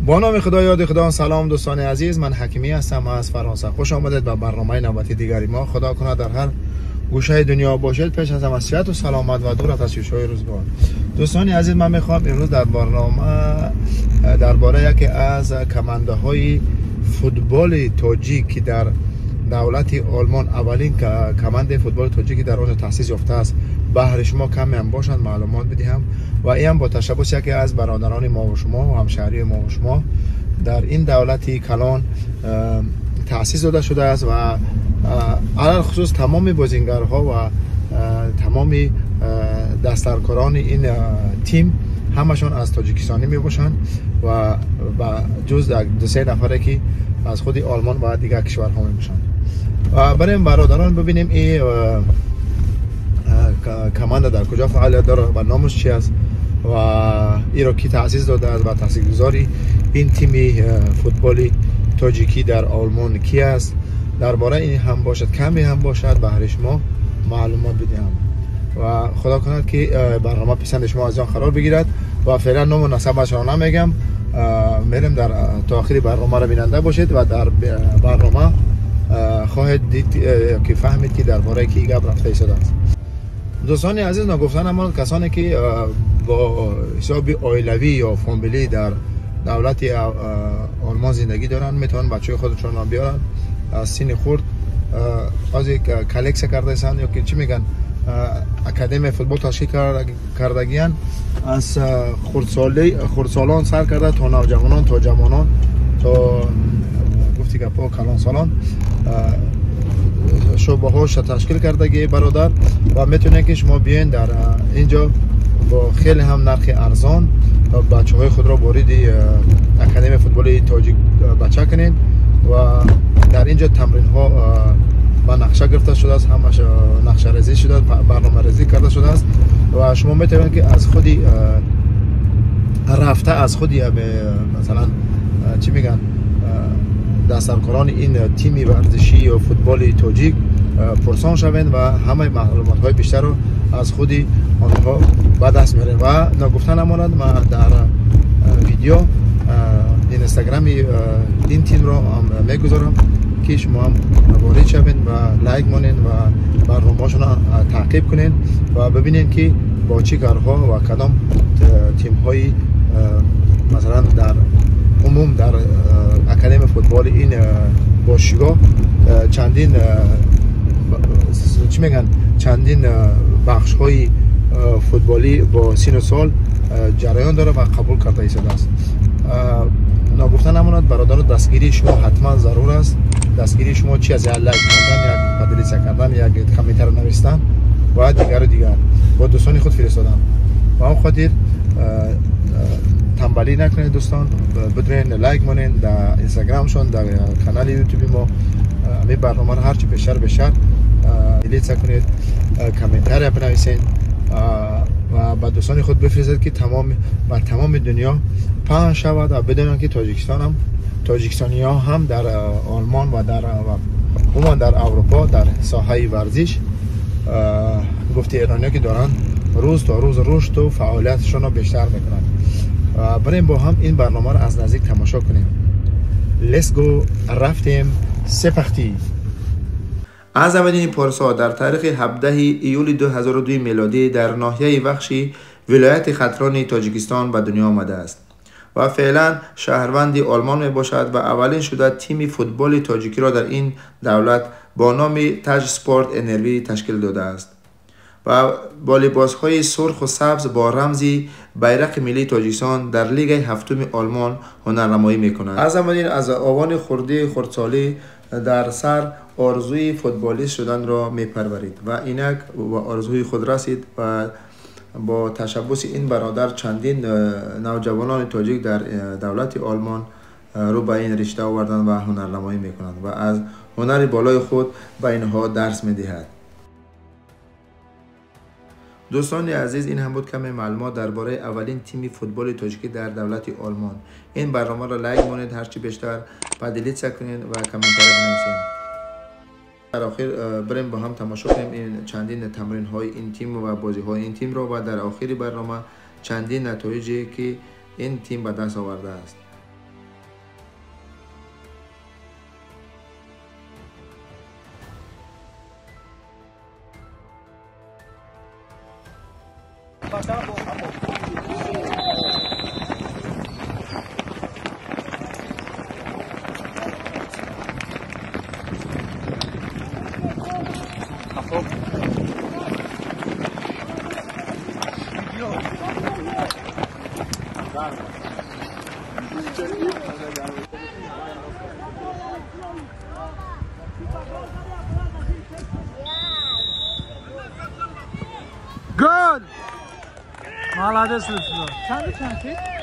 با نام خدا یاد خدا. سلام دوستان عزیز، من حکیمی هستم از فرانسه. خوش آمدید به برنامه نوبتی دیگری ما. خدا کنه در هر گوشه دنیا باشید. پیش از همه صحت و سلامت و دور از تشویش‌های روزگار. دوستان عزیز، من میخوام امروز در برنامه درباره یکی از کمانده فوتبال تاجیک که در دولت آلمان، اولین کمانده فوتبال تاجیکی در آنجا تأسیس یافته است، بهر شما کمی هم باشند معلومات بدهم و این با تشبث یکی از برادران ما و شما و همشهری ما و شما در این دولتی کلان تأسیس داده شده است و علل خصوص تمام بازیگرها و تمام دسترکاران این تیم همشون از تاجیکستانی می باشند و جز دو سه نفره که از خود آلمان و دیگر کشورها می باشند. و برای این برادران ببینیم این کمانده در کجا فعالیت داره و نامش چی است و این را کی تأسیس داده است و تاثیرگذاری این تیم فوتبالی تاجیکی در آلمان کی است. درباره این هم باشد کمی هم باشد بهر شما معلومات بدیم و خدا کند که برنامه پسند شما از آن قرار بگیرد و فعلا نام و نسبش را نمیگم. میرم در تا آخری برنامه را بیننده باشید و در برنامه خواهید دید که فهمید که درباره کی گپ رفته ایستاده است. دوستان عزیز، نگفتن اما کسانی که با حساب عائلوی یا فامیلی در دولت آلمان زندگی دارن میتونن بچه خودشون را بیارن از سین خورد از یک کلکس کرده سن یا که چی میگن اکادمی فوتبال تشکیل کردگیان از خردسالان سر کرده تا نوجوانان تا جوانان تا گفتی که پا کلان سالان شعبه هاش تشکیل کردگی برادر و میتونه که شما بیاین در اینجا با خیلی هم نرخ ارزان بچه های خود را وارد اکادمی فوتبال تاجیک بچه کنین و در اینجا تمرین ها با نقشه گرفته شده است، همش نقشه ریزی شده، برنامه ریزی کرده شده است و شما میتونید که از خودی رفته از خودی مثلا چی میگن دسترکاران این تیم ورزشی یا فوتبال تاجیک پرسان شوند و همه معلومات های بیشتر رو از خودی آنها به دست میارن و نگفتن امانت ما در ویدیو اینستاگرام این تیم رو میگذارم که شما هم وارد شوین و لایک مونین و برنامه‌شون رو تعقیب کنین و ببینین که با چه کارها و کدام تیم های مثلا در عموم در اکادمی فوتبال این باشگاه چندین چی میگن چندین بخش های فوتبالی با سین و سال جریان داره و قبول کرده ایستاده است. نگفتن امانت برادر، دستگیری شما حتما ضرور است. دستگیری شما چی از لایک کردن، یک پدریسه کردن، یک کامنتر نوشتن و دیگر با دوستان خود فرستادن و هم خاطر تنبلی نکنید دوستان، بدرین لایک مونین در اینستاگرامشون، در کانال یوتیوب ما می برنامه رو هرچی بیشتر دیلیت کنید، کامنتر بنویسین و با دوستان خود بفرستید که تمام دنیا پخش شود و بدونن که تاجیکستانی ها هم در آلمان و در عموما در اروپا در ساحه ورزش گفتی ایرانی ها که دارن روز تا روز رشد و فعالیتشون رو بیشتر میکنن و بریم با هم این برنامه رو از نزدیک تماشا کنیم. لیتس گو. رفتیم سپختی. از اولین پارسا در تاریخ 17 ایول 2002 میلادی در ناحیه وخشی ولایت خطران تاجیکستان به دنیا آمده است و فعلا شهروند آلمان می باشد و اولین شده تیم فوتبال تاجیکی را در این دولت با نام تاج سپورت انروی تشکیل داده است و با لباس‌های سرخ و سبز با رمزی بیرق ملی تاجیکستان در لیگ هفتم آلمان هنرنمایی می‌کند. از اولین از آوان خردسالی در سر آرزوی فوتبالیست شدن را می‌پرورید و اینک و آرزوی خود رسید و با تشبث این برادر چندین نوجوانان تاجیک در دولت آلمان رو به این رشته آوردند و هنرنمایی می‌کنند و از هنر بالای خود به اینها درس می‌دهد. دوستان عزیز، این هم بود کمی معلومات درباره اولین تیم فوتبال تاجیکی در دولت آلمان. این برنامه را لایک کنید، هرچی بیشتر دیلیت کنید و کامنتر بنویسید. در آخر بریم با هم تماشا کنیم این چندین تمرین های این تیم و بازی های این تیم را و در آخر برنامه چندین نتایجی که این تیم به دست آورده است. Gol! Молодец, Луцло. Чанды чанки?